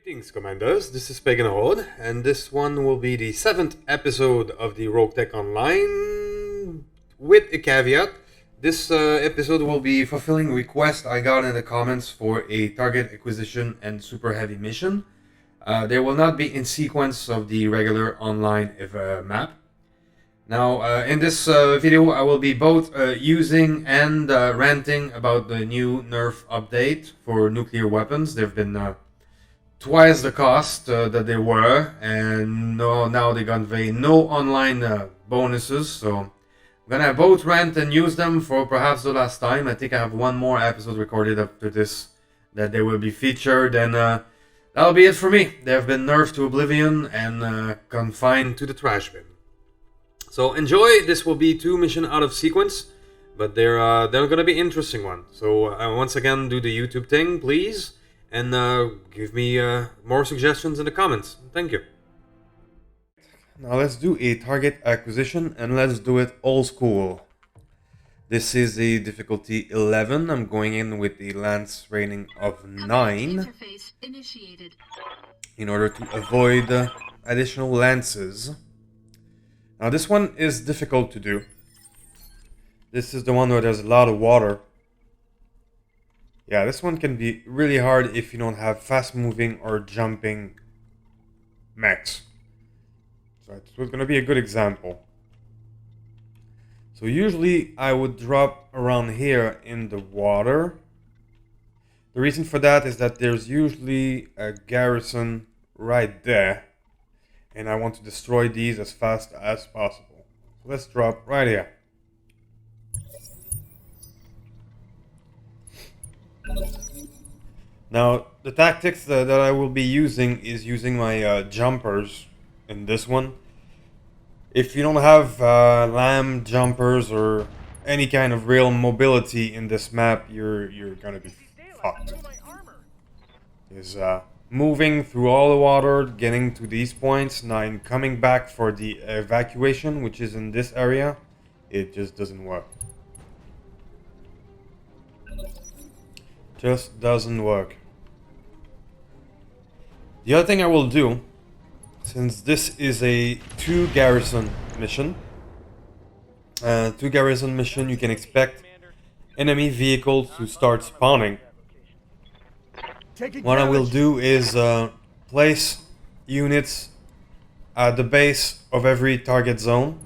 Greetings, Commanders. This is Pagan Horde, and this one will be the 7th episode of the Rogue Tech Online, with a caveat. This episode will be fulfilling a request I got in the comments for a target acquisition and super heavy mission. They will not be in sequence of the regular online map. Now, in this video, I will be both using and ranting about the new nerf update for nuclear weapons. They've been twice the cost that they were, and now they convey no online bonuses. So I'm gonna both rant and use them for perhaps the last time. I think I have one more episode recorded after this that they will be featured, and that'll be it for me. They have been nerfed to oblivion and confined to the trash bin. So enjoy. This will be 2 missions out of sequence, but they're gonna be interesting ones. So once again, do the YouTube thing, please, and give me more suggestions in the comments. Thank you. Now let's do a target acquisition, and let's do it old school. This is a difficulty 11. I'm going in with a lance rating of 9 in order to avoid additional lances. Now this one is difficult to do. This is the one where there's a lot of water. Yeah, this one can be really hard if you don't have fast moving or jumping mechs. So it's going to be a good example. So usually I would drop around here in the water. The reason for that is that there's usually a garrison right there, and I want to destroy these as fast as possible. So let's drop right here. Now, the tactics that I will be using is using my jumpers in this one. If you don't have lamb jumpers or any kind of real mobility in this map, you're gonna be fucked. Is moving through all the water, getting to these points, now and coming back for the evacuation, which is in this area, it just doesn't work. Just doesn't work. The other thing I will do, since this is a 2 garrison mission, you can expect enemy vehicles to start spawning. What I will do is place units at the base of every target zone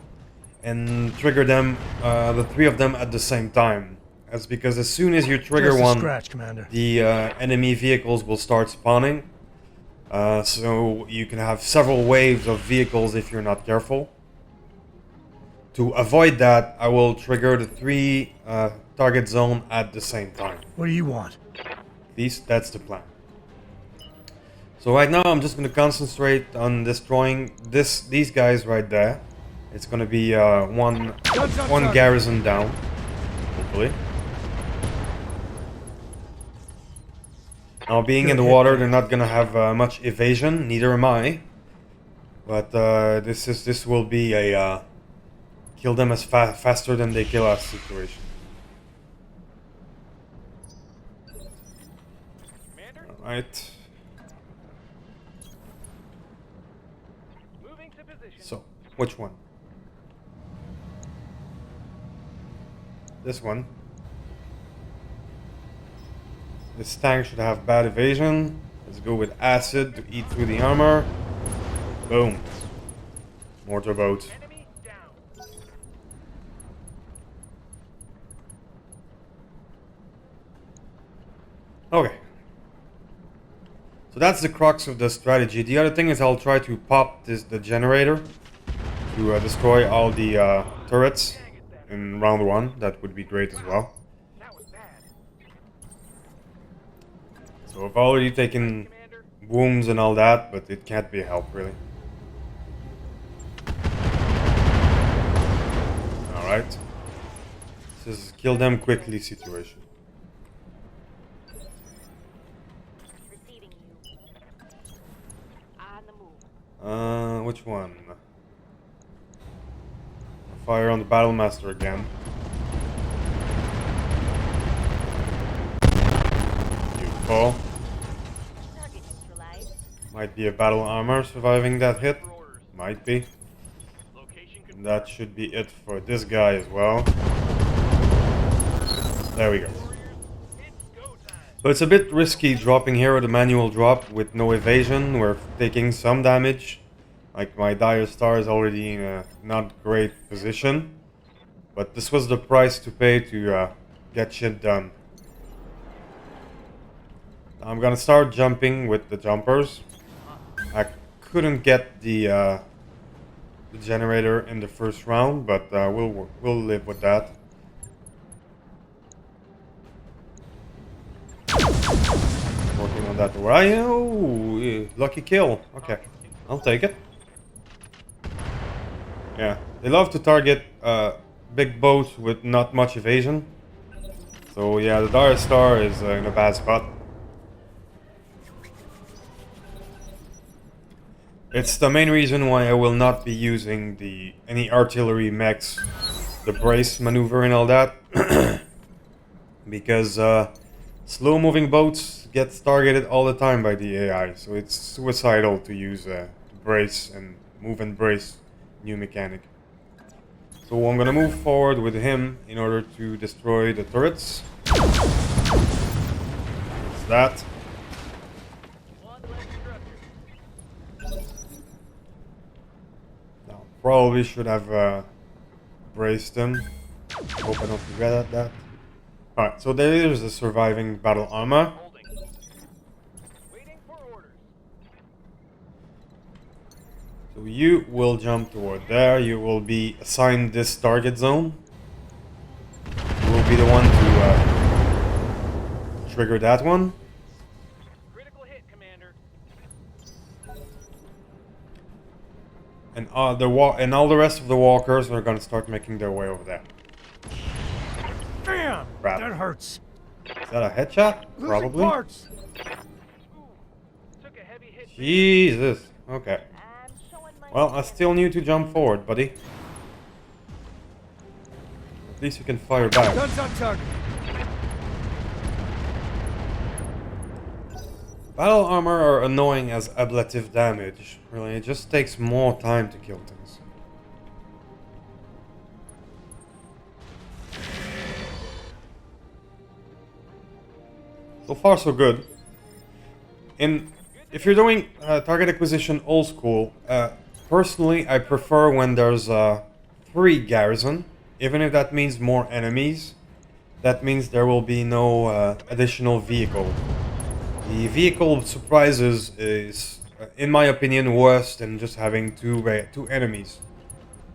and trigger them, the 3 of them at the same time. That's because as soon as you trigger one, the enemy vehicles will start spawning. So you can have several waves of vehicles if you're not careful. To avoid that, I will trigger the 3 target zone at the same time. What do you want? That's the plan. So right now I'm just going to concentrate on destroying these guys right there. It's going to be one garrison down, hopefully. Now being in the water, they're not going to have much evasion, neither am I. But this will be a kill them as faster than they kill us situation. Alright. So, which one? This one. This tank should have bad evasion. Let's go with acid to eat through the armor. Boom. Mortar boat. Okay. So that's the crux of the strategy. The other thing is I'll try to pop the generator to destroy all the turrets in round 1. That would be great as well. So I've already taken wounds and all that, but it can't be helped really. Alright. This is kill them quickly situation. Which one? Fire on the Battle Master again. You fall. Might be a battle armor surviving that hit. Might be. And that should be it for this guy as well. There we go. So it's a bit risky dropping here with a manual drop with no evasion. We're taking some damage. Like my Dire Star is already in a not great position. But this was the price to pay to get shit done. I'm gonna start jumping with the jumpers. I couldn't get the generator in the first round, but we'll live with that. Working on that. Oh, lucky kill. Okay, I'll take it. Yeah, they love to target big boats with not much evasion. So yeah, the Dire Star is in a bad spot. It's the main reason why I will not be using any artillery mechs, the brace maneuver and all that, because slow-moving boats get targeted all the time by the AI, so it's suicidal to use brace and move and brace new mechanic. So I'm gonna move forward with him in order to destroy the turrets. That's that. Now, probably should have braced him. Hope I don't regret that. Alright, so there's the surviving battle armor. So you will jump toward there. You will be assigned this target zone. You will be the one to trigger that one. Critical hit, Commander. And all the rest of the walkers are gonna start making their way over there. Damn! Crap. That hurts. Is that a headshot? Probably. Parts. Took a heavy hit. Jesus. Okay. Well, I still need to jump forward, buddy. At least you can fire back. Guns on target. Battle armor are annoying as ablative damage. Really, it just takes more time to kill things. So far, so good. If you're doing target acquisition old school, personally, I prefer when there's a free garrison, even if that means more enemies. That means there will be no additional vehicle. The vehicle surprises is, in my opinion, worse than just having two enemies.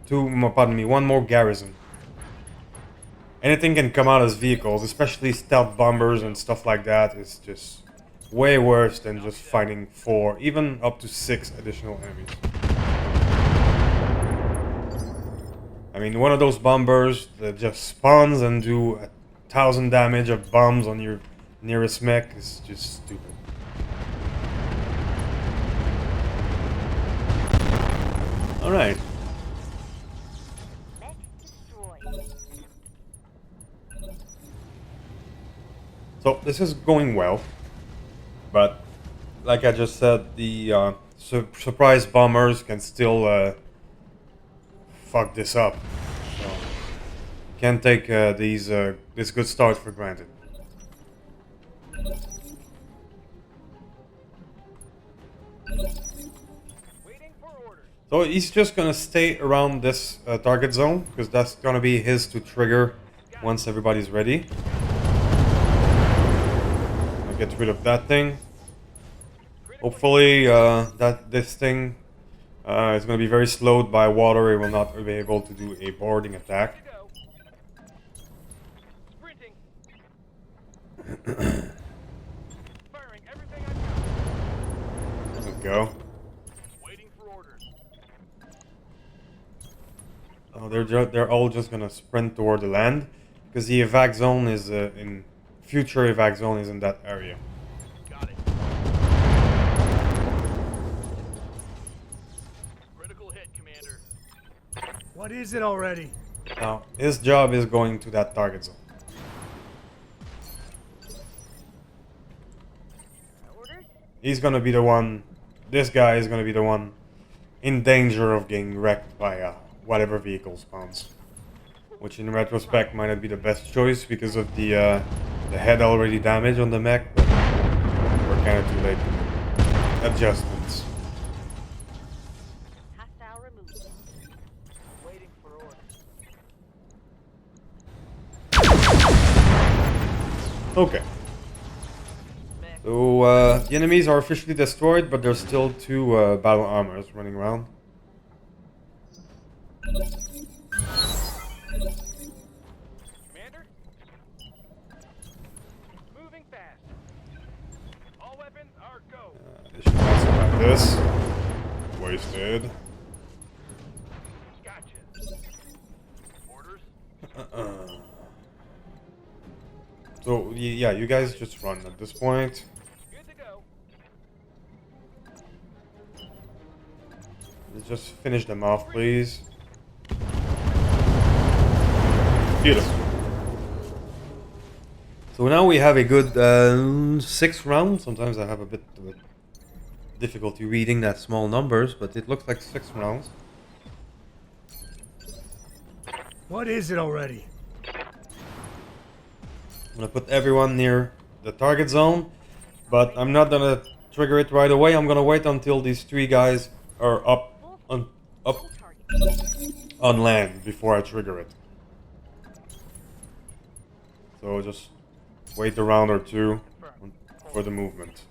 One more garrison. Anything can come out as vehicles, especially stealth bombers and stuff like that. Is just way worse than just fighting 4, even up to 6 additional enemies. I mean, one of those bombers that just spawns and do 1,000 damage of bombs on your nearest mech is just stupid. Alright. So, this is going well. But, like I just said, the surprise bombers can still fuck this up. So, can't take this good start for granted. So he's just gonna stay around this target zone, because that's gonna be his to trigger once everybody's ready. I'll get rid of that thing. Hopefully this thing is gonna be very slowed by water. It will not be able to do a boarding attack. There we go. Oh, they're all just gonna sprint toward the land, because the evac zone is future evac zone is in that area. Got it. Critical hit, Commander. What is it already? Now his job is going to that target zone. He's gonna be the one this guy is gonna be the one in danger of getting wrecked by whatever vehicle spawns. Which in retrospect might not be the best choice because of the head already damaged on the mech, but we're kind of too late to make adjustments. Hostile removed. Waiting for orders. Okay. So the enemies are officially destroyed, but there's still 2 battle armors running around. Commander? Moving fast. All weapons are go. They should not survive this. Wasted. Gotcha. Orders? So yeah, you guys just run at this point. Good to go. Let's just finish them off, please. Beautiful. So now we have a good 6 rounds. Sometimes I have a bit of difficulty reading that small numbers, but it looks like 6 rounds. What is it already? I'm gonna put everyone near the target zone, but I'm not gonna trigger it right away. I'm gonna wait until these 3 guys are up on land before I trigger it. So just wait a round or 2 for the movement.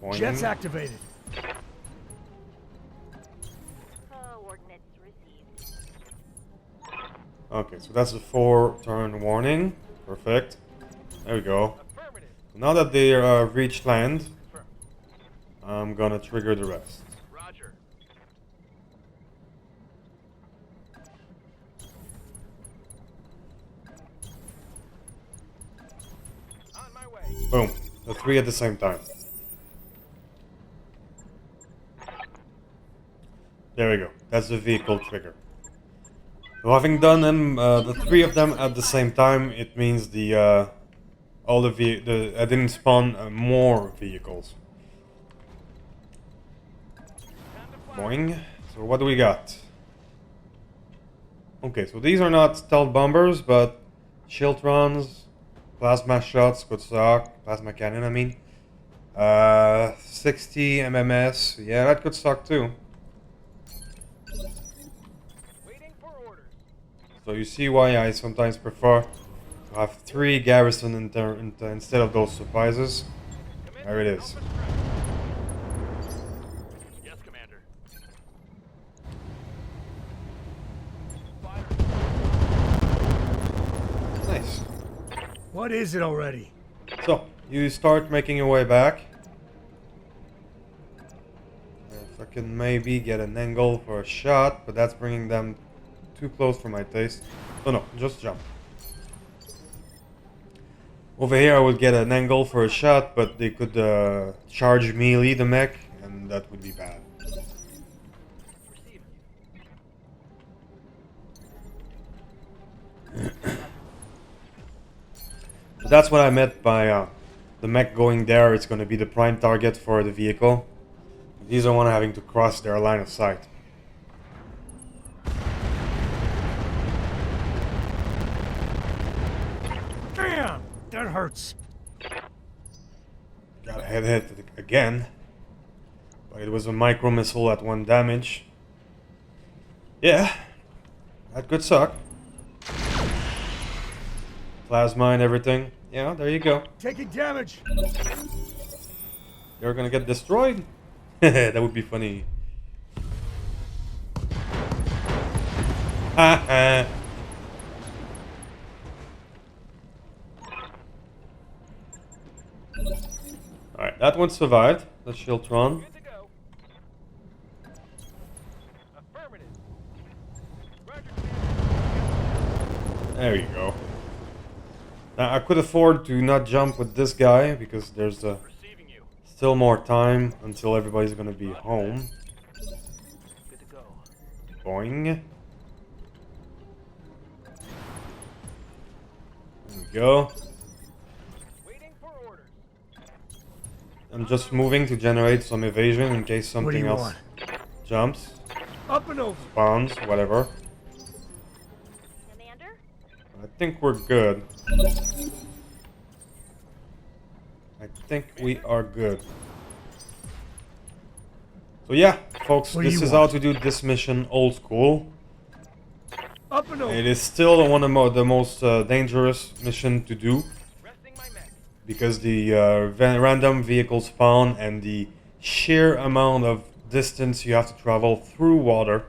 Boing. Jets activated. Coordinates received. Okay, so that's a 4-turn warning. Perfect. There we go. Affirmative. Now that they reached land, I'm gonna trigger the rest. Roger. On my way. Boom. The 3 at the same time. There we go. That's the vehicle trigger. So having done them, the 3 of them at the same time, it means I didn't spawn more vehicles. Boing. So what do we got? Okay, so these are not stealth bombers, but Shiltrons, plasma shots could suck. Plasma cannon, I mean. 60 MMS, yeah, that could suck too. Waiting for orders. So you see why I sometimes prefer to have 3 garrison instead of those surprises. There it is. Yes, Commander. Nice. What is it already? So, you start making your way back. If I can maybe get an angle for a shot, but that's bringing them too close for my taste. Oh no, just jump. Over here I would get an angle for a shot, but they could charge melee the mech, and that would be bad. Received. That's what I meant by the mech going there. It's going to be the prime target for the vehicle. These are one having to cross their line of sight. Damn! That hurts. Got a head hit again. But it was a micro missile at 1 damage. Yeah, that could suck. Plasma and everything. Yeah, there you go. Taking damage. You're gonna get destroyed? That would be funny. Haha. Alright, that one survived. The Shiltron. Good to go. Affirmative. Roger, Commander. There you go. Now I could afford to not jump with this guy because there's Receiving you. still more time until everybody's gonna be home. Good to go. Boing. There we go. Waiting for orders. I'm just moving to generate some evasion in case What do something you else want? jumps, Up and over. spawns, whatever. Commander? I think we're good. I think we are good. So yeah, folks, What do this you is how want? to do this mission old school. Up and over. It is still one of the most dangerous mission to do Resting my mech. because the random vehicle spawn and the sheer amount of distance you have to travel through water.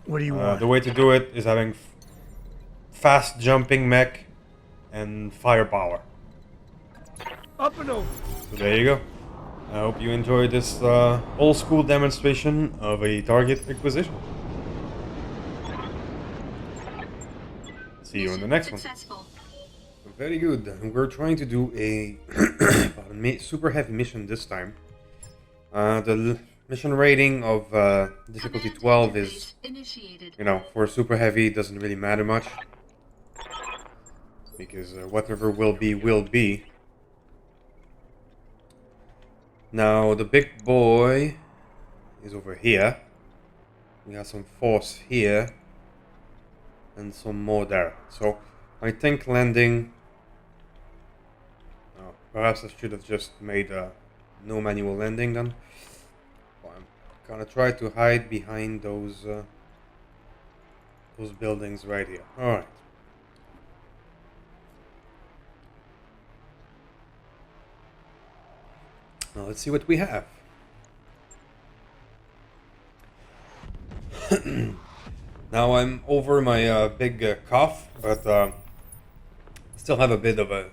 What do you want? The way to do it is having fast jumping mech and firepower. Up and over. So there you go. I hope you enjoyed this old school demonstration of a target acquisition. See you in the next one. Very good. We're trying to do a pardon me, super heavy mission this time. The mission rating of difficulty 12 is, you know, for super heavy doesn't really matter much. Because whatever will be, will be. Now the big boy is over here. We have some force here. And some more there. So I think landing... Oh, perhaps I should have just made no manual landing then. But I'm gonna try to hide behind those buildings right here. Alright. Now let's see what we have. Now I'm over my big cough, but still have a bit of a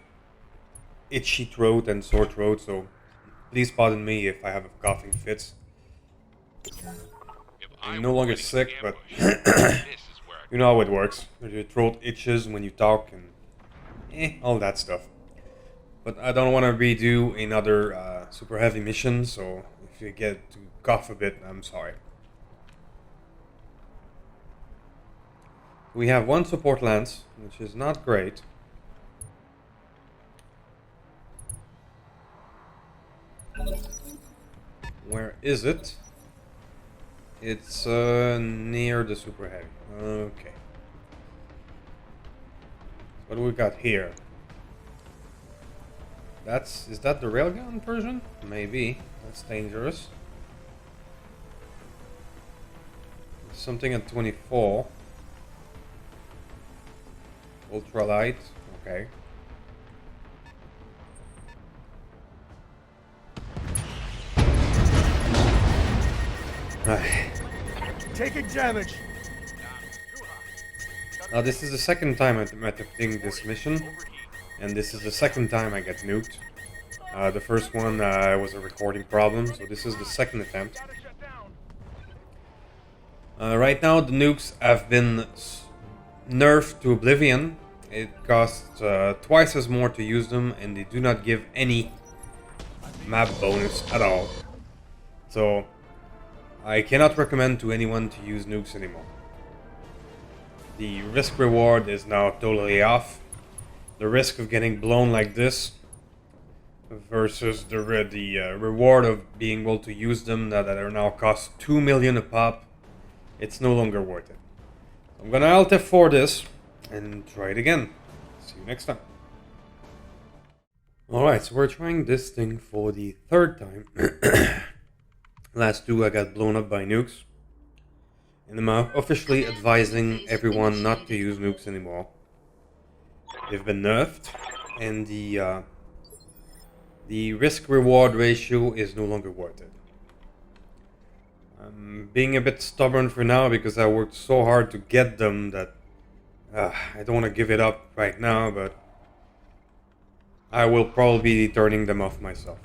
itchy throat and sore throat, so please pardon me if I have a coughing fits. I'm no longer sick, but you know how it works. Your throat itches when you talk and all that stuff. But I don't want to redo another super heavy mission, so if you get to cough a bit, I'm sorry. We have one support lance, which is not great. Where is it? It's near the super heavy. Okay. What do we got here? Is that the railgun version? Maybe. That's dangerous. Something at 24. Ultralight, okay. Taking damage. Now this is the second time I'm attempting this mission, and this is the second time I get nuked. The first one was a recording problem, so this is the second attempt. Right now the nukes have been nerfed to oblivion. It costs twice as more to use them, and they do not give any map bonus at all. So I cannot recommend to anyone to use nukes anymore. The risk reward is now totally off. The risk of getting blown like this versus the reward of being able to use them that are now cost 2 million a pop, it's no longer worth it. I'm gonna Alt F4 this and try it again. See you next time. Alright, so we're trying this thing for the third time. Last two I got blown up by nukes. And I'm officially advising everyone not to use nukes anymore. They've been nerfed, and the risk-reward ratio is no longer worth it. I'm being a bit stubborn for now because I worked so hard to get them that I don't want to give it up right now, but I will probably be turning them off myself.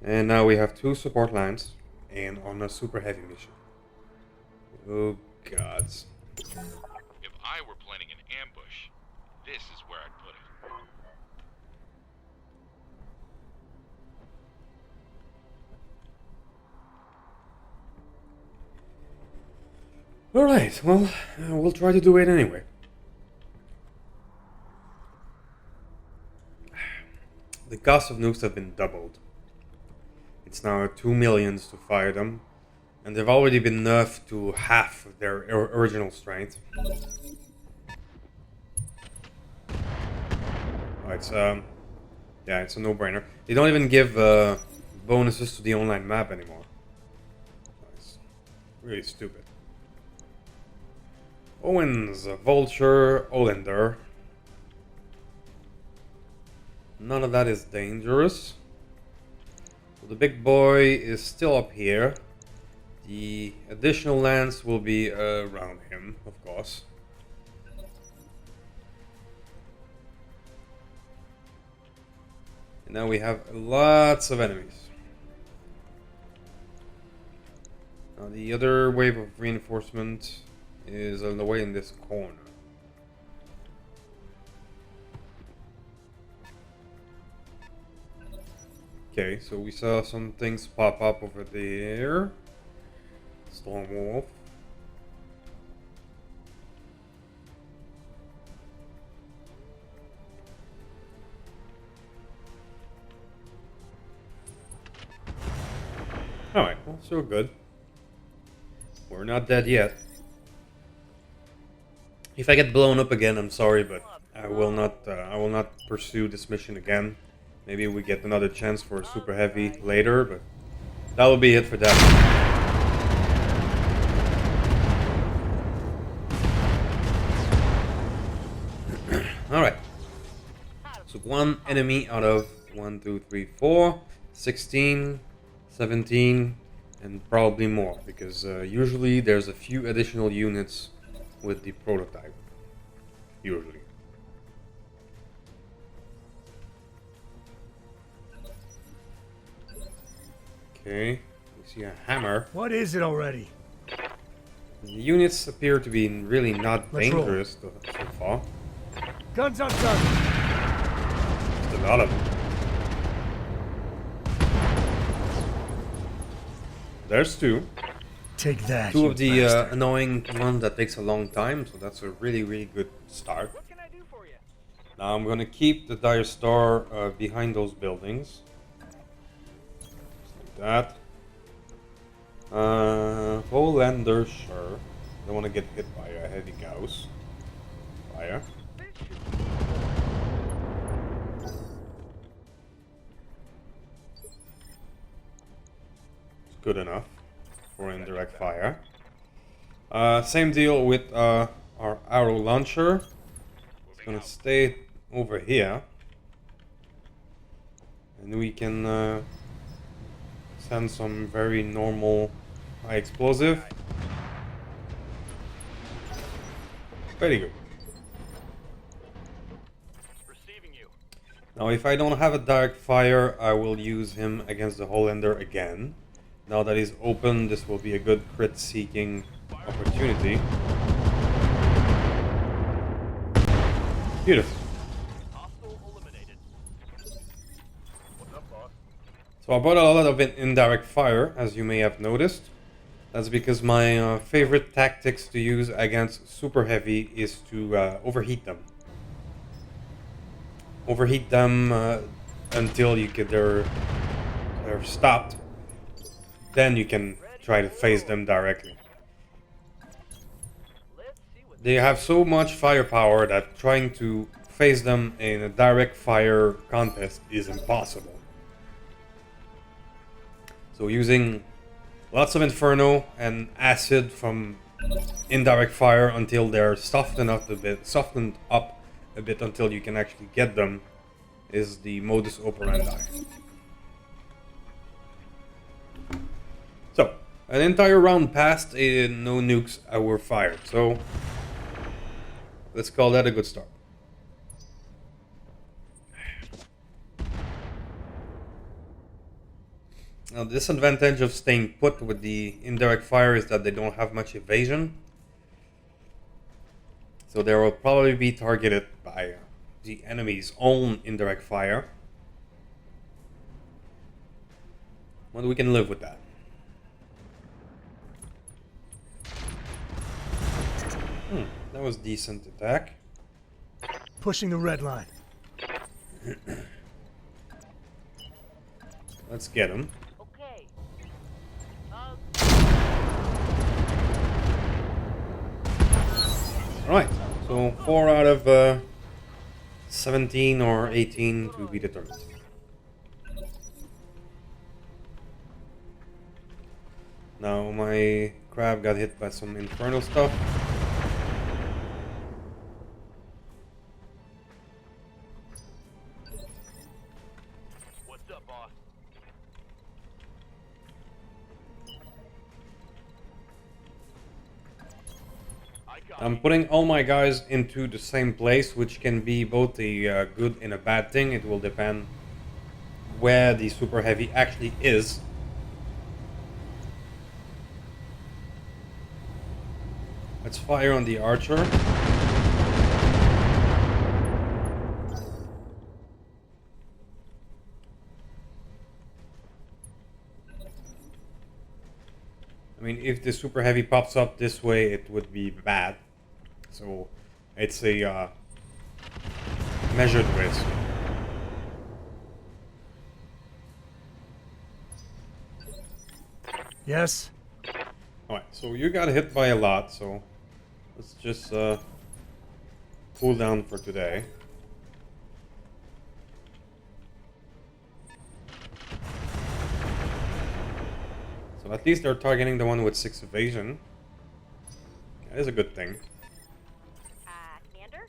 And now we have 2 support lines and on a super heavy mission. Oh gods. If I were planning an ambush, this is where I'd put it. Alright, well, we'll try to do it anyway. the cost of nukes have been doubled. It's now 2 millions to fire them, and they've already been nerfed to half of their original strength. Oh, it's yeah, it's a no-brainer. They don't even give bonuses to the online map anymore. It's really stupid. Owens, Vulture, Olander. None of that is dangerous. So the big boy is still up here. The additional lands will be around him, of course. And now we have lots of enemies. Now the other wave of reinforcement is on the way in this corner. Okay, so we saw some things pop up over there. Stormwolf. Alright, well, so good. We're not dead yet. If I get blown up again, I'm sorry, but I will not pursue this mission again. Maybe we get another chance for a super heavy later, but that will be it for that. Alright. So one enemy out of 1, 2, 3, 4, 16, 17, and probably more, because usually there's a few additional units with the prototype. Usually. Okay, we see a hammer. What is it already? The units appear to be really not Let's roll. dangerous so far. Guns on guns. There's a lot of them. There's two. Take that. Two you of the bastard. annoying ones that takes a long time, so that's a really, really good start. What can I do for you? Now I'm gonna keep the Dire Star behind those buildings. Just like that. Holander, sure. Don't want to get hit by a heavy Gauss. Fire. It's good enough for indirect fire. Same deal with our arrow launcher. It's gonna stay over here, and we can send some very normal high explosive. Very good. Receiving you. Now if I don't have a direct fire, I will use him against the Holander again. Now that he's open, this will be a good crit seeking opportunity. Beautiful. Hostile eliminated. What's up, boss? So I brought a lot of indirect fire, as you may have noticed. That's because my favorite tactics to use against super heavy is to overheat them. Overheat them until you get they're stopped. Then you can try to phase them directly. Let's see what They have so much firepower that trying to phase them in a direct fire contest is impossible. So using lots of Inferno and acid from indirect fire until they're softened up a bit until you can actually get them is the modus operandi. So, an entire round passed and no nukes were fired, so let's call that a good start. Now, the disadvantage of staying put with the indirect fire is that they don't have much evasion. So they will probably be targeted by the enemy's own indirect fire. But we can live with that. That was decent attack. Pushing the red line. Let's get him. Okay. Alright, so 4 out of 17 or 18 to be determined. Now my crab got hit by some infernal stuff. What's up, boss? I'm putting all my guys into the same place, which can be both a good and a bad thing. It will depend where the super heavy actually is. Let's fire on the archer. I mean, if the super heavy pops up this way, it would be bad. So, it's a measured risk. Yes? Alright, so you got hit by a lot, so let's just cool down for today. So at least they're targeting the one with 6 evasion. That is a good thing. Commander?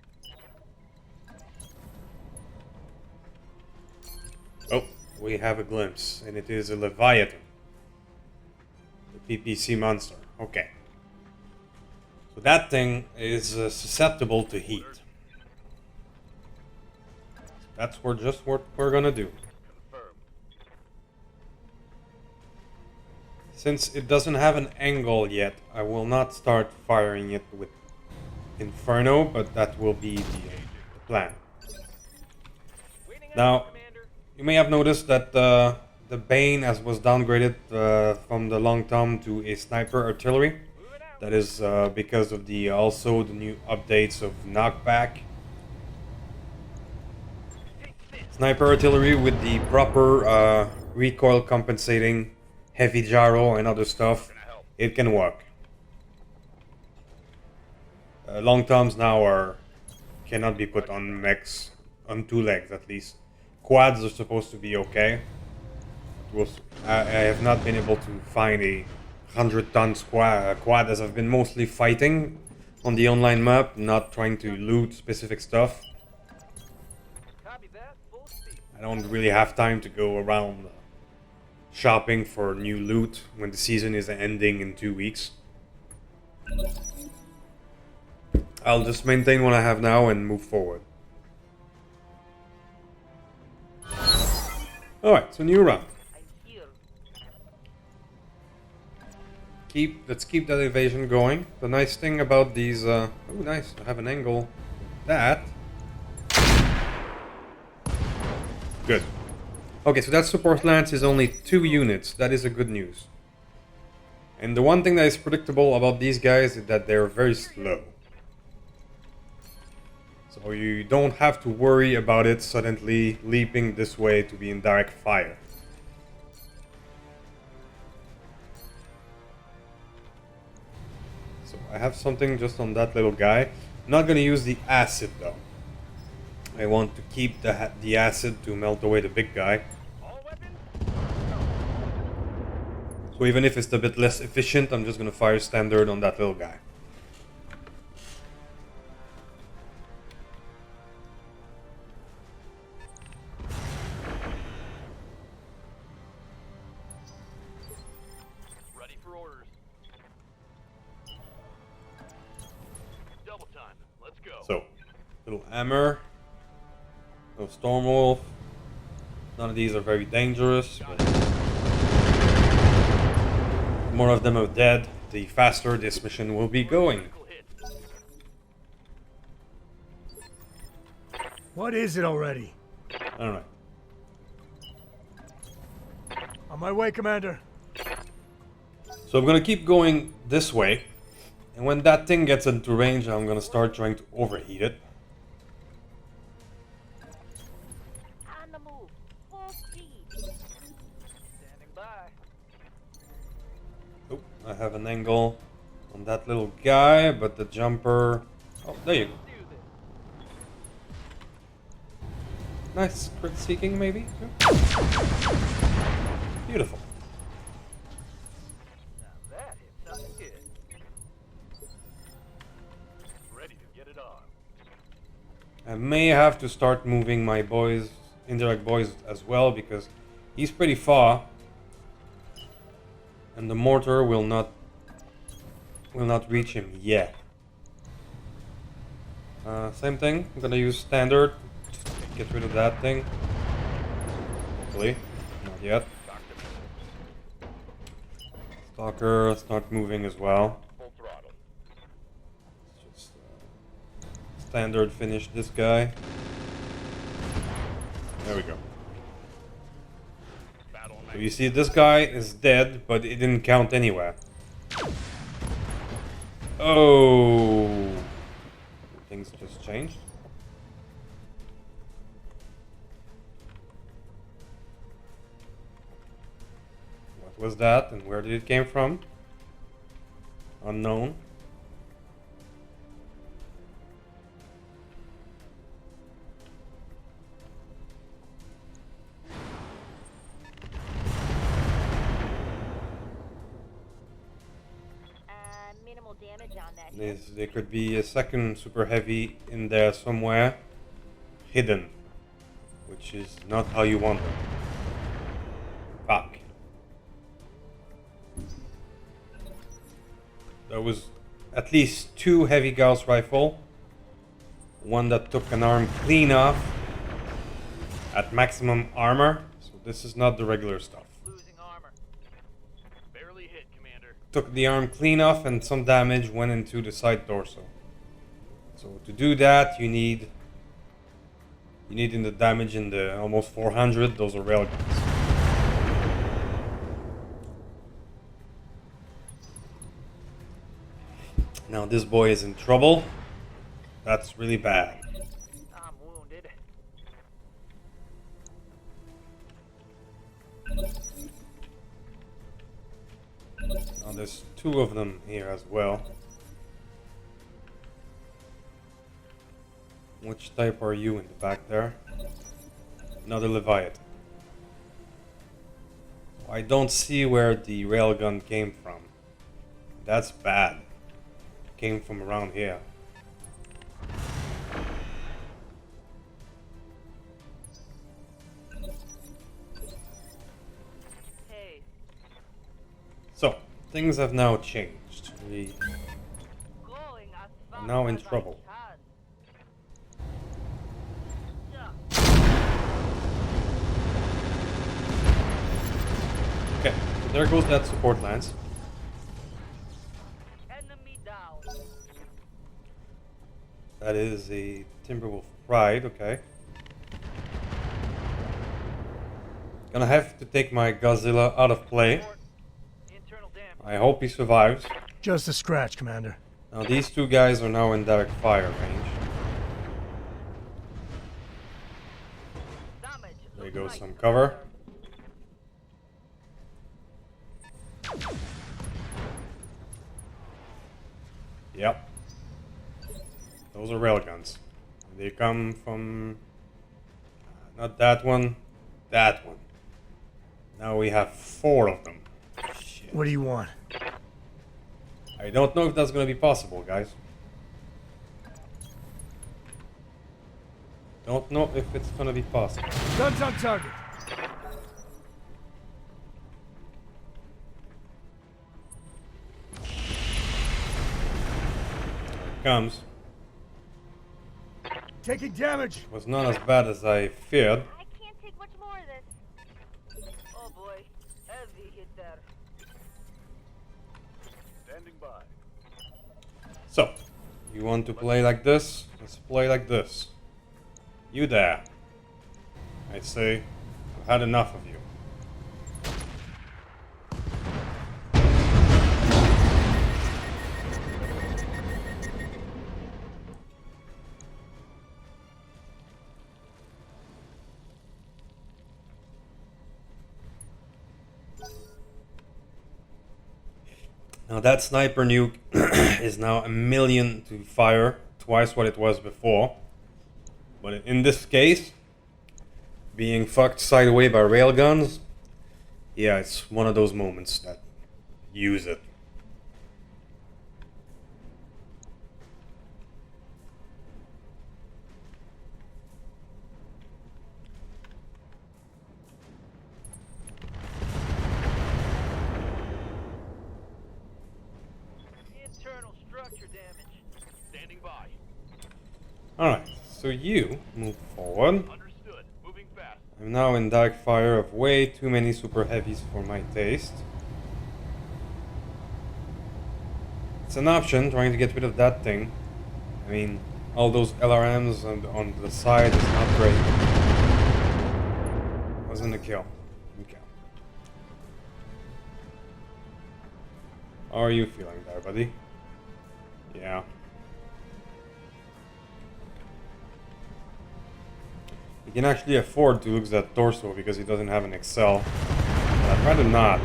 Oh, we have a glimpse, and it is a Leviathan. The PPC monster. Okay. So that thing is susceptible to heat. That's just what we're gonna do. Since it doesn't have an angle yet, I will not start firing it with Inferno, but that will be the plan. Now, you may have noticed that the Bane was downgraded from the Long Tom to a Sniper Artillery. That is because of the new updates of knockback. Sniper Artillery with the proper recoil compensating heavy gyro and other stuff, it can work. Long Toms now cannot be put on mechs, on 2 legs at least. Quads are supposed to be okay. I have not been able to find a 100-ton quad, as I've been mostly fighting on the online map, not trying to loot specific stuff. Copy that. Full speed. I don't really have time to go around shopping for new loot when the season is ending in 2 weeks. I'll just maintain what I have now and move forward. Alright, so new round. Let's keep that evasion going. The nice thing about these oh nice, I have an angle. That. Good. Okay, so that support lance is only 2 units. That is a good news. And the one thing that is predictable about these guys is that they're very slow. So you don't have to worry about it suddenly leaping this way to be in direct fire. So I have something just on that little guy. I'm not going to use the acid though. I want to keep the acid to melt away the big guy. So even if it's a bit less efficient, I'm just going to fire standard on that little guy. Ready for orders. Double time. Let's go. So, little hammer. No Stormwolf. None of these are very dangerous, but the more of them are dead, the faster this mission will be going. What is it already? Alright. On my way, Commander. So I'm gonna keep going this way, and when that thing gets into range, I'm gonna start trying to overheat it. On the move. Full speed. Oh, I have an angle on that little guy, but the jumper... Oh, there you go. Nice crit seeking, maybe? Beautiful. That hit something good. Ready to get it on. I may have to start moving my boys, indirect boys as well, because he's pretty far. And the mortar will not reach him yet. Same thing, I'm gonna use standard. Get rid of that thing. Hopefully. Not yet. Stalker, start moving as well. Full throttle. Just standard finish this guy. There we go. So you see this guy is dead, but it didn't count anywhere. Oh, things just changed. What was that and where did it came from? Unknown. Minimal damage on that. There could be a second super heavy in there somewhere, hidden, which is not how you want them. Fuck. There was at least 2 heavy Gauss rifle, one that took an arm clean off at maximum armor, so this is not the regular stuff. Losing armor. Barely hit, Commander. Took the arm clean off and some damage went into the side torso. So to do that you need in the damage in the almost 400, those are railguns. Now this boy is in trouble. That's really bad. I'm wounded. Now there's 2 of them here as well. Which type are you in the back there? Another Leviathan. I don't see where the railgun came from. That's bad. Came from around here. Hey. So, things have now changed. We are now in trouble. Okay, so there goes that support lance. Enemy down. That is a Timberwolf Pride, okay. Gonna have to take my Godzilla out of play. Internal damage. I hope he survives. Just a scratch, Commander. Now these 2 guys are now in direct fire range. Damage. There goes some cover. Yep. Those are railguns. They come from... not that one, that one. Now we have 4 of them. Shit. What do you want? I don't know if that's gonna be possible, guys. Don't know if it's gonna be possible. Guns on target. Comes. Taking damage. Was not as bad as I feared. I can't take much more of this. Oh boy. Heavy hit there. Standing by. So, you want to play like this? Let's play like this. You there. I say, I've had enough of you. Now that sniper nuke is now 1,000,000 to fire, twice what it was before. But in this case, being fucked sideways by railguns, yeah, it's one of those moments that use it. Internal structure damage. Standing by. Alright, so you move forward. Understood. Moving fast. I'm now in dark fire of way too many super heavies for my taste. It's an option, trying to get rid of that thing. I mean, all those LRMs on the side is not great. Wasn't a kill. Okay. How are you feeling there, buddy? Yeah. He can actually afford to lose that torso because he doesn't have an Excel. But I'd rather not.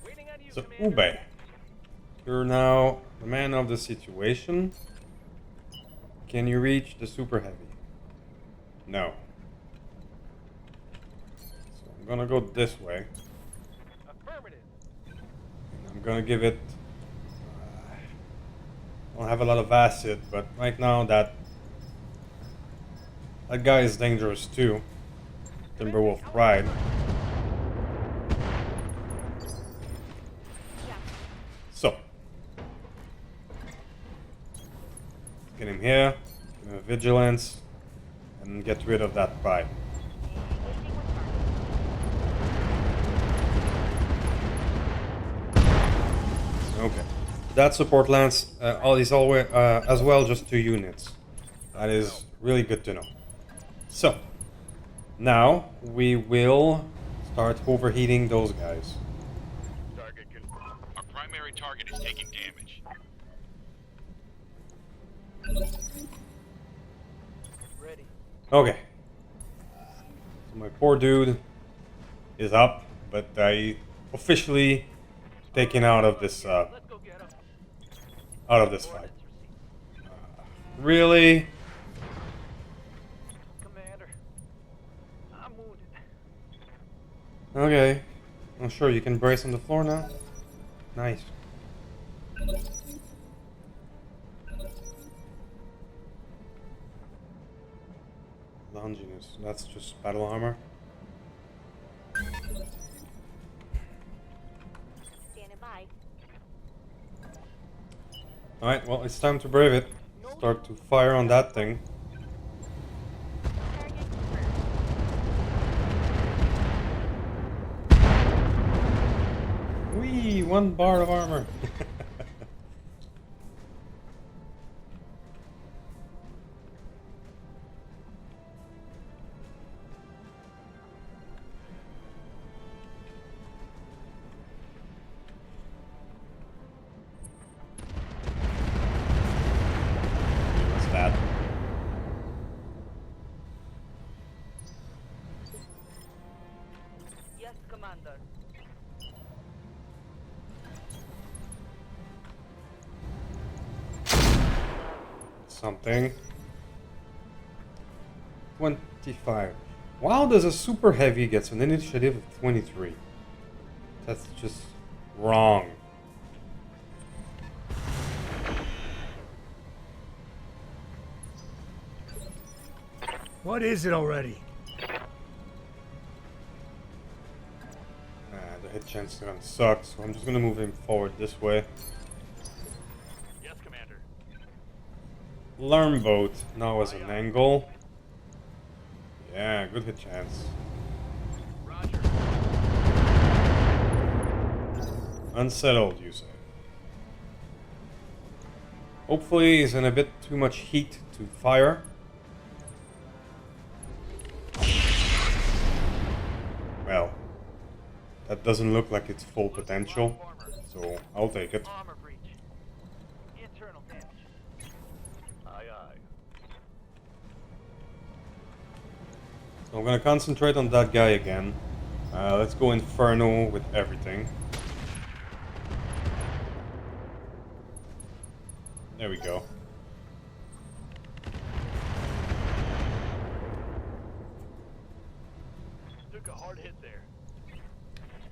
Waiting on you, So, Commander. Ube, you're now the man of the situation. Can you reach the super heavy? No. So I'm gonna go this way. Affirmative. And I'm gonna give it. I don't have a lot of acid, but right now that guy is dangerous too. Timberwolf Pride. So get him here, give him a vigilance, and get rid of that pride. Okay. That support lance is always as well just 2 units. That is really good to know. So now we will start overheating those guys. Target confirmed. Our primary target is taking damage. Ready. Okay. So my poor dude is up, but I officially taken out of this Let's go get him. fight. Really? Commander. I'm wounded. Okay. I'm sure you can brace on the floor now. Nice. Longinus, that's just battle armor. Standing by. Alright, well, it's time to brave it. Start to fire on that thing. Target confirmed. Whee! 1 bar of armor. What's that? Yes, Commander. Something. 25. Wow, does a super heavy gets an initiative of 23? That's just wrong. What is it already? The hit chance is gonna suck, so I'm just gonna move him forward this way. Yes, Commander. Alarm boat now as an angle. Yeah, good hit chance. Roger. Unsettled, you say. Hopefully he's in a bit too much heat to fire. Well, that doesn't look like its full potential, so I'll take it. Armor breach. Internal damage. Aye, aye. So I'm gonna concentrate on that guy again. Let's go Inferno with everything. There we go. Took a hard hit there.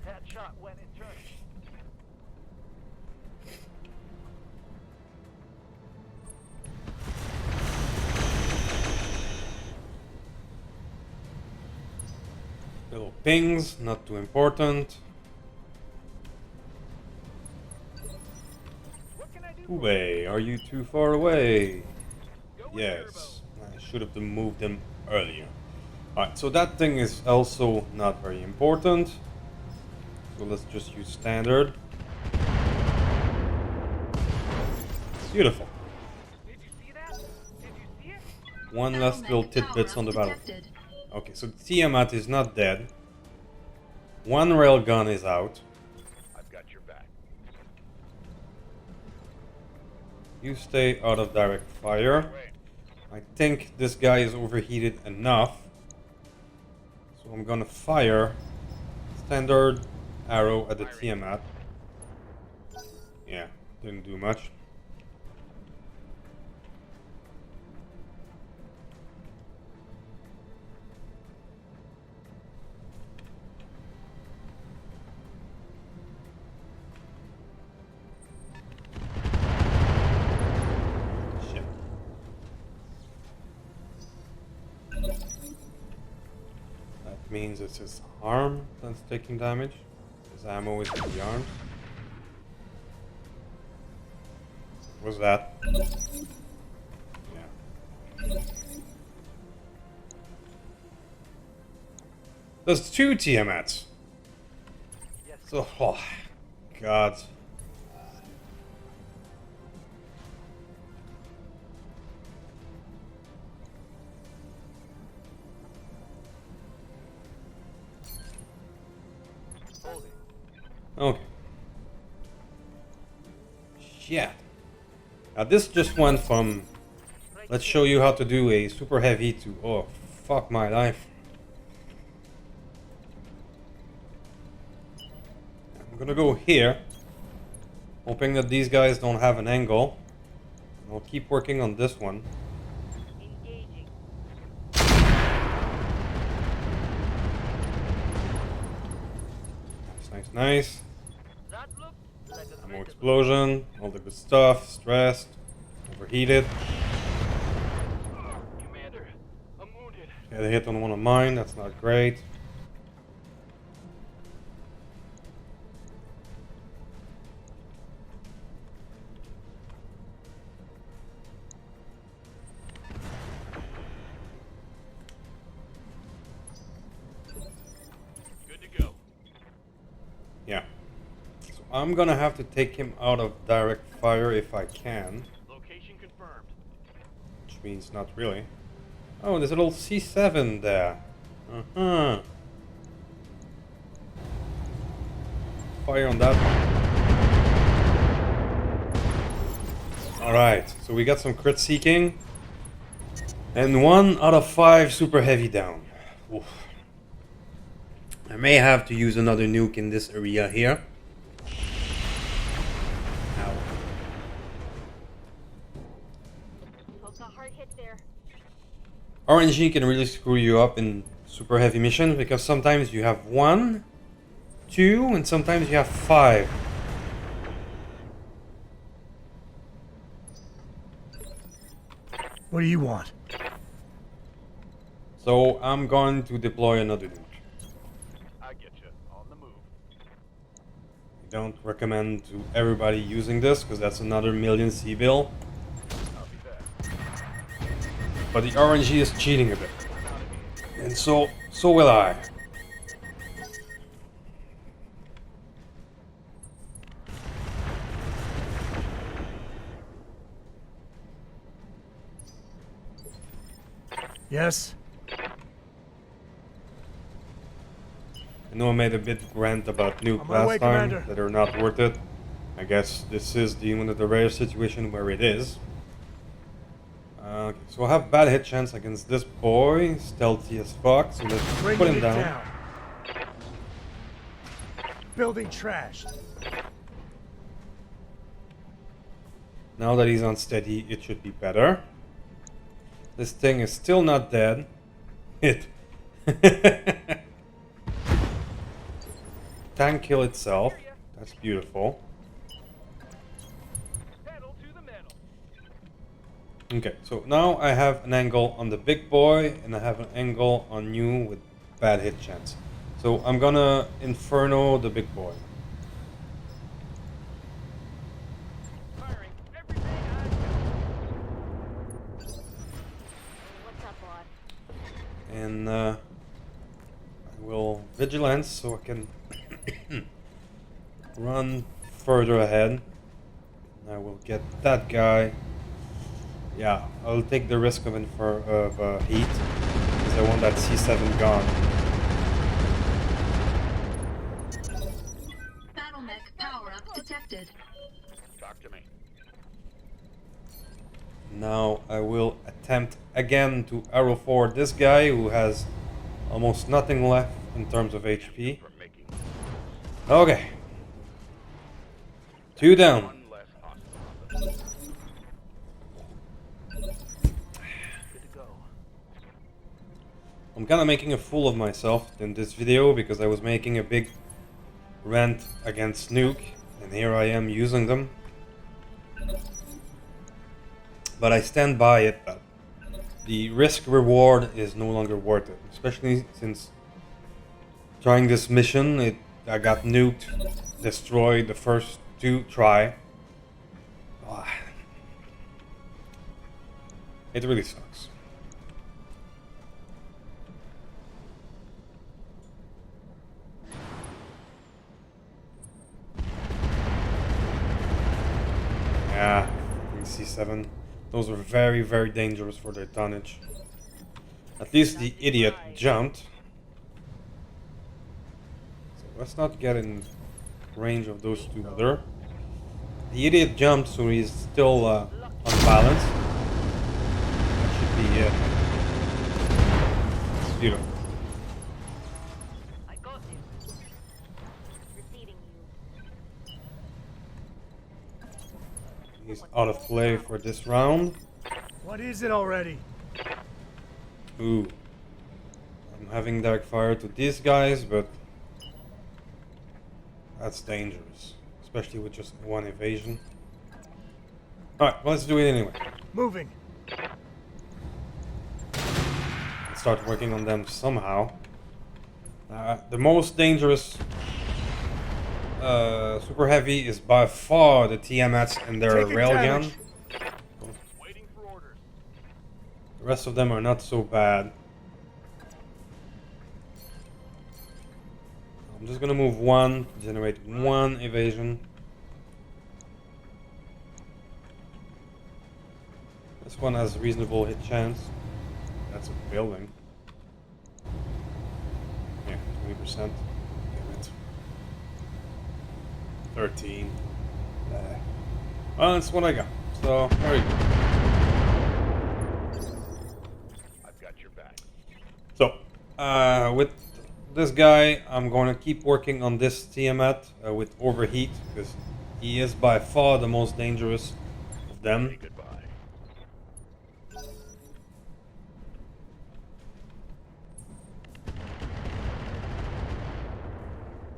That shot went internal. Little pings, not too important. What can I do? Ube, are you too far away? Yes, I should have moved them earlier. Alright, so that thing is also not very important. So let's just use standard. Beautiful. Did you see that? Did you see it? One last little tidbits on the battle. Okay, so Tiamat is not dead. One railgun is out. I've got your back. You stay out of direct fire. I think this guy is overheated enough. So I'm gonna fire standard arrow at the Tiamat. Yeah, didn't do much. Means it's his arm that's taking damage. His ammo is in the arms. What's that? Yeah. There's two Tiamats. Yes. So, oh, God. Okay. Shit. Now this just went from let's show you how to do a super heavy to oh fuck my life. I'm gonna go here, hoping that these guys don't have an angle. I'll keep working on this one. Engaging. Nice, nice. That looked like a Ammo threat. explosion, all the good stuff, stressed, overheated. Commander, I'm wounded. Had a hit on one of mine, that's not great. Good to go. Yeah. So I'm gonna have to take him out of direct fire if I can. Location confirmed. Which means not really. Oh, there's a little C7 there. Uh-huh. Fire on that one. Alright, so we got some crit seeking. And 1 out of 5 super heavy down. Oof. I may have to use another nuke in this area here. Ow. Took a hard hit there. RNG can really screw you up in super heavy missions because sometimes you have 1, 2, and sometimes you have 5. What do you want? So I'm going to deploy another nuke. I get you. On the move. I don't recommend to everybody using this because that's another million C bill. I'll be back. But the RNG is cheating a bit. And so will I. Yes? I know I made a bit rant about nuke On my way, last time, Commander. that are not worth it. I guess this is one of the rare situation where it is. Okay, so I have bad hit chance against this boy, stealthy as fuck, so let's put Bringing him it down. down. Building trashed. Now that he's unsteady, it should be better. This thing is still not dead. It tank kill itself. That's beautiful. Pedal to the metal. Okay, so now I have an angle on the big boy and I have an angle on you with bad hit chance. So I'm gonna Inferno the big boy. Firing everything I got. What's up, boss? And I will vigilance so I can run further ahead. I will get that guy. Yeah, I'll take the risk of heat because I want that C7 gone. Battle mech power-up detected. Talk to me. Now I will attempt again to arrow forward this guy who has almost nothing left in terms of HP. For making Okay. 2 down. one less hostile. Good to go. I'm kind of making a fool of myself in this video because I was making a big rant against Nuke and here I am using them. But I stand by it that the risk reward is no longer worth it, especially since trying this mission I got nuked, destroyed the first 2 try. It really sucks. Yeah, C7. Those are very, very dangerous for their tonnage. At least the idiot jumped. So let's not get in range of those 2 other. The idiot jumped, so he's still unbalanced. That should be it. It's beautiful. I got you. Receiving you. He's out of play for this round. What is it already? Ooh. I'm having dark fire to these guys, but that's dangerous. Especially with just 1 evasion. Alright, let's do it anyway. Moving. Let's start working on them somehow. The most dangerous super heavy is by far the Tiamats and their Taking railgun. damage. Waiting for orders. The rest of them are not so bad. I'm just gonna move 1 to generate 1 evasion. This one has reasonable hit chance. That's a building. Yeah, 20%. Damn it. 13. Well, that's what I got. So, there you go. I've got your back. So, with this guy, I'm going to keep working on this Tiamat with overheat because he is by far the most dangerous of them. Say goodbye.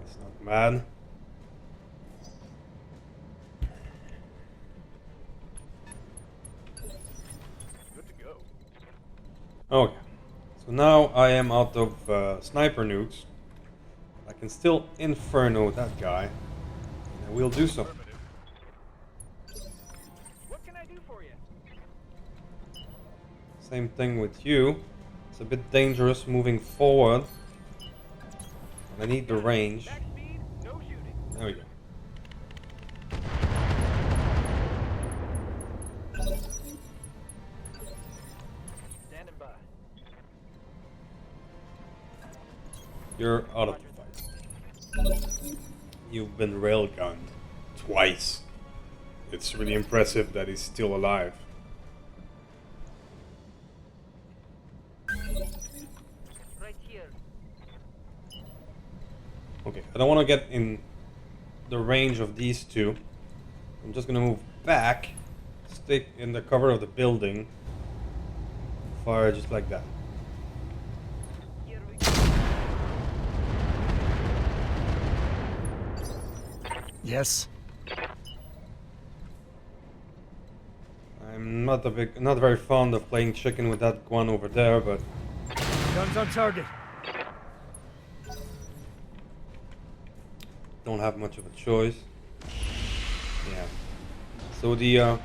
It's not bad. Good to go. Okay. So now I am out of sniper nukes. I can still Inferno that guy. And I will do so. What can I do for you? Same thing with you. It's a bit dangerous moving forward. I need the range. Back speed, no shooting. There we go. Standing by. You're out of the fight. You've been railgunned twice. It's really impressive that he's still alive. Right here. Okay, I don't want to get in the range of these two. I'm just gonna move back, stick in the cover of the building, fire just like that. Here we go. Yes. I'm not very fond of playing chicken with that one over there, but Guns on target. don't have much of a choice. Yeah. So the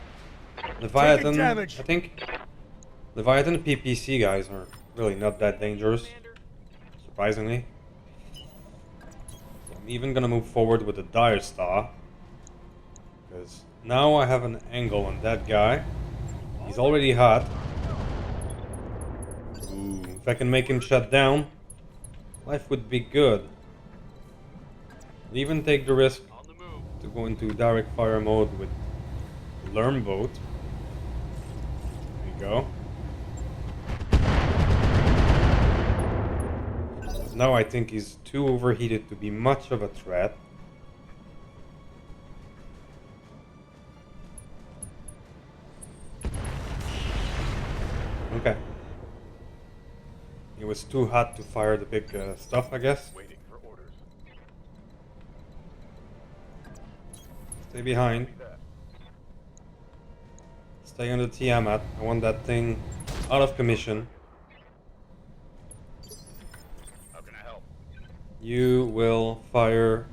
Leviathan, I damage. think Leviathan PPC guys are really not that dangerous, surprisingly. So I'm even gonna move forward with the Dire Star, because now I have an angle on that guy. He's already hot. Ooh, if I can make him shut down, life would be good. I'll even take the risk On the move. to go into direct fire mode with Lerm Boat. There you go. Now I think he's too overheated to be much of a threat. Okay. It was too hot to fire the big stuff, I guess. Waiting for orders. Stay behind. Stay on the Tiamat. I want that thing out of commission. How can I help? You will fire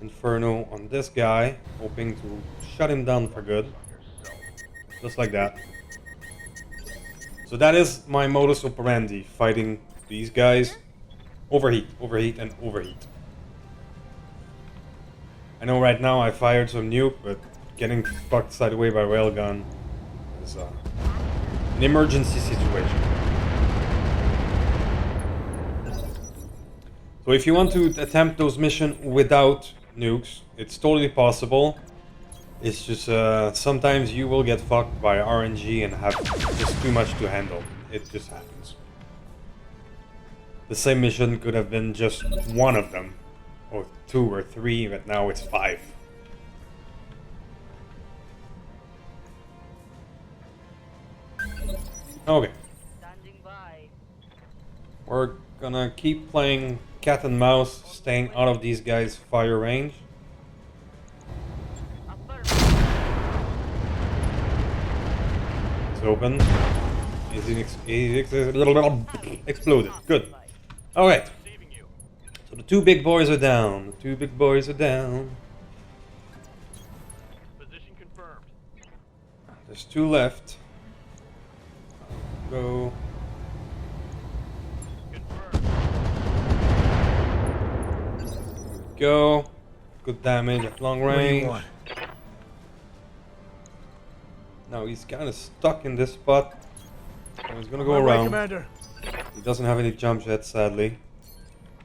Inferno on this guy, hoping to shut him down for good. Just like that. So that is my modus operandi, fighting these guys. Overheat, overheat, and overheat. I know right now I fired some nuke, but getting fucked sideways by railgun is an emergency situation. So if you want to attempt those missions without nukes, it's totally possible. It's just sometimes you will get fucked by RNG and have just too much to handle. It just happens. The same mission could have been just one of them, or 2 or 3, but now it's 5. Okay. Standing by. We're gonna keep playing cat and mouse, staying out of these guys' fire range. It's open. Exploded. Good. Alright. Receiving you. So the 2 big boys are down. The 2 big boys are down. Position confirmed. There's 2 left. Go. Confirmed. Go. Good damage at long What do you range. want? Now he's kind of stuck in this spot. So he's gonna go My way, around. Commander. He doesn't have any jump jets, sadly.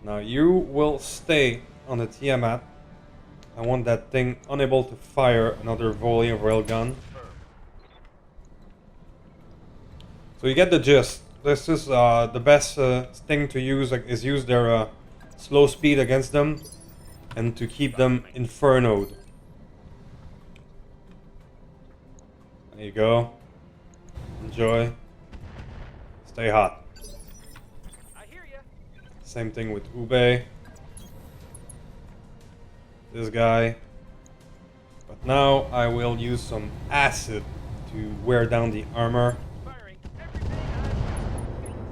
Now you will stay on the Tiamat. I want that thing unable to fire another volley of railgun. So you get the gist. This is the best thing to use, is use their slow speed against them and to keep them infernoed. There you go. Enjoy. Stay hot. I hear ya. Same thing with Ube. This guy. But now I will use some acid to wear down the armor. Firing. Everything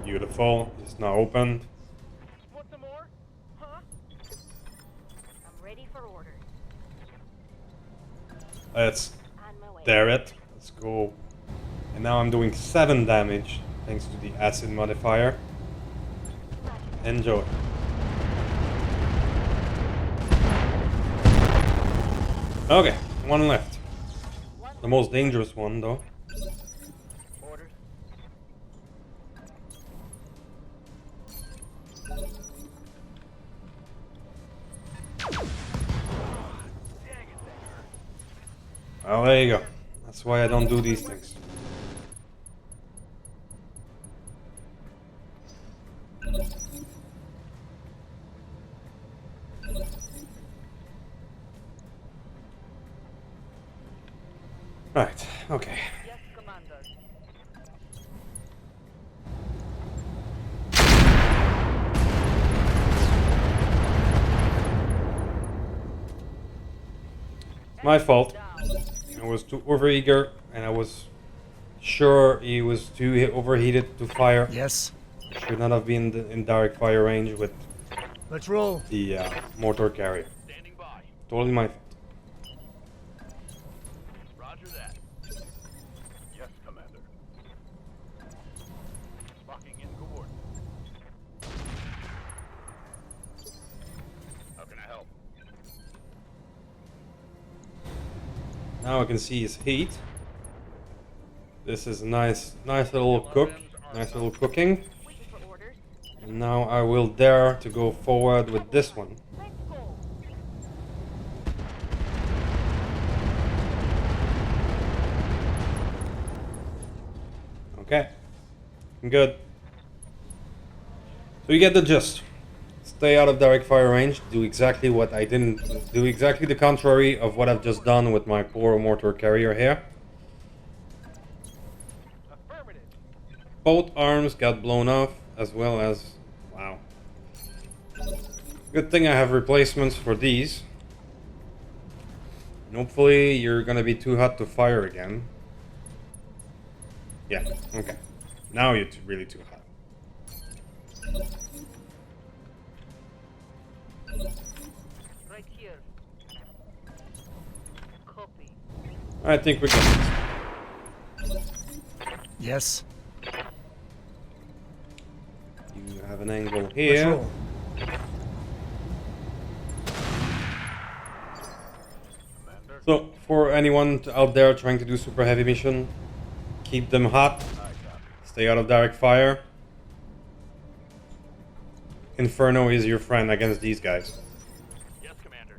I... Beautiful. It's now opened. Want some more? Huh? I'm ready for orders. Let's On my way. dare it. Let's go. And now I'm doing 7 damage thanks to the acid modifier. Enjoy. Okay, 1 left. The most dangerous one though. Orders. Well, there you go. That's why I don't do these things. My fault. Down. I was too overeager, and I was sure he was too overheated to fire. Yes. Should not have been in direct fire range with Let's roll. the mortar carrier. Standing by. Totally my fault. Roger that. Yes, Commander. Locking in coordinates. How can I help? Now I can see his heat. This is a nice little cook, nice little cooking. Waiting for orders. And now I will dare to go forward with this one. Let's go. Okay, good. So you get the gist. Stay out of direct fire range. Do exactly what I didn't do. Exactly the contrary of what I've just done with my poor mortar carrier here. Affirmative. Both arms got blown off, as well as... Wow. Good thing I have replacements for these. And hopefully you're gonna be too hot to fire again. Yeah, okay. Now you're really too hot. Right here. Copy. I think we got this. Yes. You have an angle Let's here. roll. Commander. So, for anyone out there trying to do super heavy mission, keep them hot. Stay out of direct fire. Inferno is your friend against these guys. Yes, Commander.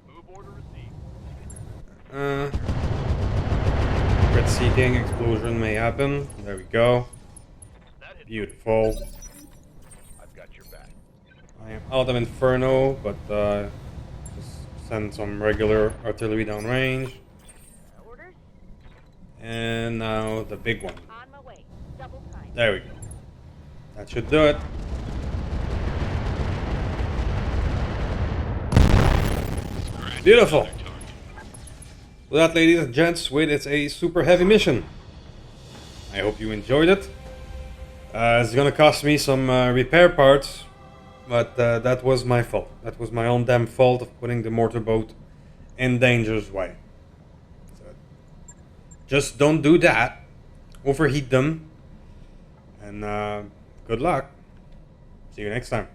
Move order received. Red seeking explosion may happen. There we go. That hit. Beautiful. I've got your back. I am out of Inferno, but just send some regular artillery downrange. Orders. And now the big one. On my way. Double time. There we go. That should do it. Beautiful. So that, ladies and gents, it's a super heavy mission. I hope you enjoyed it. It's gonna cost me some repair parts, but that was my fault. That was my own damn fault of putting the mortar boat in danger's way. So, just don't do that. Overheat them. And good luck. See you next time.